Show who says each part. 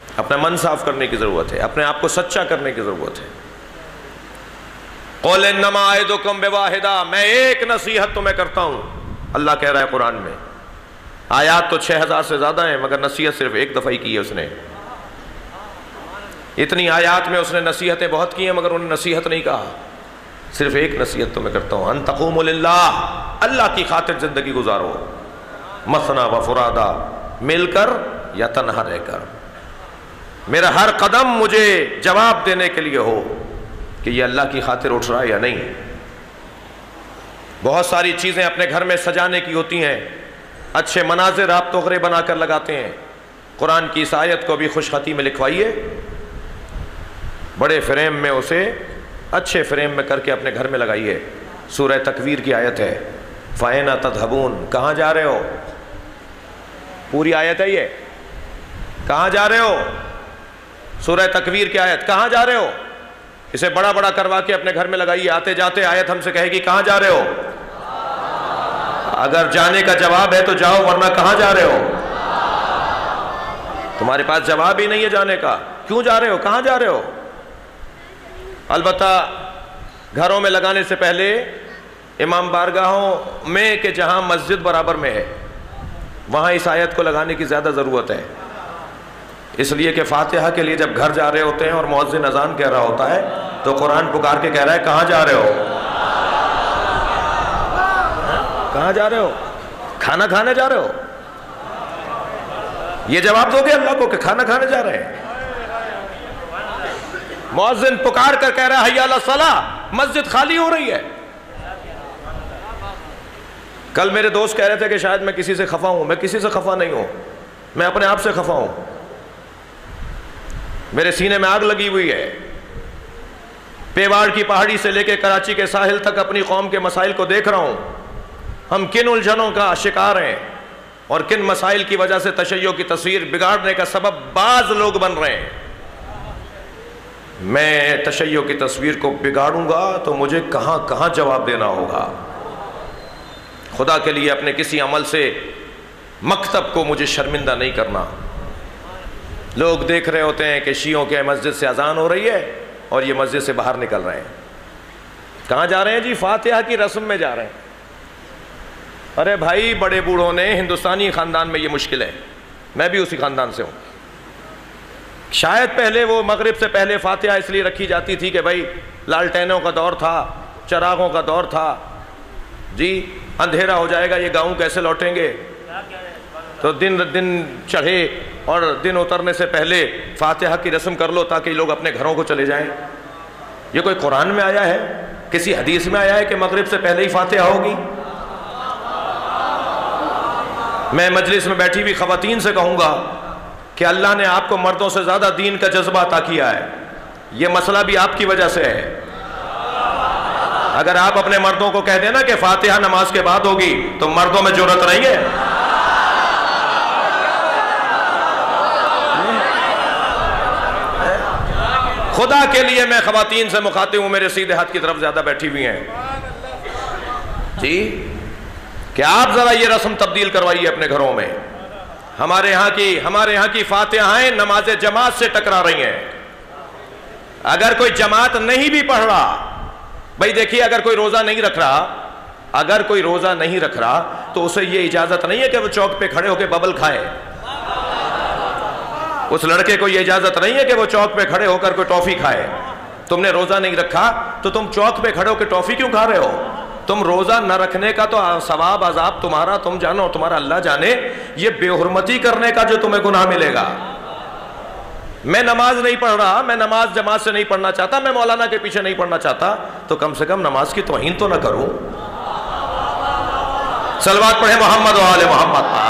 Speaker 1: اپنا من صاف کرنے کی ضرورت ہے، اپنے آپ کو سچا کرنے کی ضرورت ہے۔ قُلْ إِنَّمَا أَعِظُكُمْ بِوَاحِدَةٍ، میں ایک نصیحت تمہیں کرتا ہوں، اللہ کہہ رہا ہے قرآن میں۔ آیات تو 6000 سے زیادہ ہیں مگر نصیحت صرف ایک دفعہ ہی کی ہے اس نے۔ اتنی آیات میں اس نے نصیحتیں بہت کی ہیں مگر انہوں نے نصیحت نہیں کہا، صرف ایک نصیحت تمہیں کرتا ہوں، ان تقوموا للہ، اللہ کی خاطر زندگی گزارو، مثنی و فرادا، مل کر یا تنہا رہ کر۔ میرا ہر قدم مجھے جواب دینے کے لیے ہو کہ یہ اللہ کی خاطر اٹھ رہا ہے یا نہیں۔ بہت ساری چیزیں اپنے گھر میں سجانے کی ہوتی ہیں، اچھے مناظر آپ تغرے بنا کر لگاتے ہیں، قرآن کی اس آیت کو بھی خوش خطی میں لکھوائیے، بڑے فریم میں اسے اچھے فریم میں کر کے اپنے گھر میں لگائیے۔ سورہ تکویر کی آیت ہے، فَأَيْنَ تَذْهَبُونَ، کہاں جا رہے ہو؟ پوری آیت ہے یہ، کہاں جا رہے ہو؟ سورہ تکویر کی آیت، کہاں جا رہے ہو؟ اسے بڑا بڑا کروا کے اپنے گھر میں لگائیے، آتے جاتے آیت ہم سے کہے گی کہاں جا رہے ہو؟ اگر جانے کا جواب ہے تو جاؤ، ورنہ کہاں جا رہے ہو؟ تمہارے پاس جواب ہی نہیں ہے جانے کا، کیوں جا رہے ہو؟ کہاں جا رہے ہو؟ البتہ گھروں میں لگانے سے پہلے امام بارگاہوں میں کہ جہاں مسجد برابر میں ہے وہاں اس آیت کو لگانے کی زیادہ ضرورت ہے، اس لیے کہ فاتحہ کے لیے جب گھر جا رہے ہوتے ہیں اور مؤذن اذان کہہ رہا ہوتا ہے تو قرآن پکار کے کہہ رہا ہے کہاں جا رہے ہو؟ کہاں جا رہے ہو؟ کھانا کھانے جا رہے ہو؟ یہ جواب دو گے اللہ کو کہ کھانا کھانے جا رہے ہیں؟ مؤذن پکار کر کہہ رہا ہے حی علی الصلاۃ، مسجد خالی ہو رہی ہے۔ کل میرے دوست کہہ رہے تھے کہ شاید میں کسی سے خفا ہوں، میں کسی سے خفا نہیں ہوں، میں اپنے آپ سے خفا ہوں۔ میرے سینے میں آگ لگی ہوئی ہے، پیواڑ کی پہاڑی سے لے کے کراچی کے ساحل تک اپنی قوم کے مسائل کو دیکھ رہا ہوں، ہم کن الجھنوں کا شکار ہیں اور کن مسائل کی وجہ سے تشیع کی تصویر بگاڑنے کا سبب بعض لوگ بن رہے ہیں۔ میں تشیع کی تصویر کو بگاڑوں گا تو مجھے کہاں کہاں جواب دینا ہوگا۔ خدا کے لیے اپنے کسی عمل سے مکتب کو مجھے شرمندہ نہیں کرنا۔ لوگ دیکھ رہے ہوتے ہیں کہ شیعوں کے مسجد سے اذان ہو رہی ہے اور یہ مسجد سے باہر نکل رہے ہیں، کہاں جا رہے ہیں جی؟ فاتحہ کی رسم میں جا رہے ہیں۔ ارے بھائی، بڑے بوڑھوں نے ہندوستانی خاندان میں یہ مشکل ہے، میں بھی اسی خاندان سے ہوں۔ شاید پہلے وہ مغرب سے پہلے فاتحہ اس لیے رکھی جاتی تھی کہ بھائی لالٹینوں کا دور تھا، چراغوں کا دور تھا، جی اندھیرا ہو جائے گا، یہ گاؤں کیسے لوٹیں گے، تو دن چڑھے اور دن اترنے سے پہلے فاتحہ کی رسم کر لو تاکہ لوگ اپنے گھروں کو چلے جائیں۔ یہ کوئی قرآن میں آیا ہے؟ کسی حدیث میں آیا ہے کہ مغرب سے پہلے ہی فاتحہ ہوگی؟ میں مجلس میں بیٹھی ہوئی خواتین سے کہوں گا کہ اللہ نے آپ کو مردوں سے زیادہ دین کا جذبہ عطا کیا ہے، یہ مسئلہ بھی آپ کی وجہ سے ہے۔ اگر آپ اپنے مردوں کو کہہ دینا کہ فاتحہ نماز کے بعد ہوگی تو مردوں میں جرأت نہیں ہے۔ خدا کے لیے میں خواتین سے مخاطب ہوں، میرے سیدھے ہاتھ کی طرف زیادہ بیٹھی ہوئی ہیں جی، کہ آپ ذرا یہ رسم تبدیل کروائیے اپنے گھروں میں۔ ہمارے یہاں کی فاتحائیں نماز جماعت سے ٹکرا رہی ہیں۔ اگر کوئی جماعت نہیں بھی پڑھ رہا، بھائی دیکھیے، اگر کوئی روزہ نہیں رکھ رہا تو اسے یہ اجازت نہیں ہے کہ وہ چوک پہ کھڑے ہو کے ببل کھائے۔ اس لڑکے کو یہ اجازت نہیں ہے کہ وہ چوک پہ کھڑے ہو کر کوئی ٹافی کھائے۔ تم نے روزہ نہیں رکھا تو تم چوک پہ کھڑے ہو کے ٹافی کیوں کھا رہے ہو؟ تم روزہ نہ رکھنے کا تو ثواب عذاب تمہارا تم جانو، تمہارا اللہ جانے، یہ بے حرمتی کرنے کا جو تمہیں گناہ ملے گا۔ میں نماز نہیں پڑھ رہا، میں نماز جماعت سے نہیں پڑھنا چاہتا، میں مولانا کے پیچھے نہیں پڑھنا چاہتا، تو کم سے کم نماز کی توہین تو نہ کروں۔ صلوات پڑھیں محمد و آل محمد۔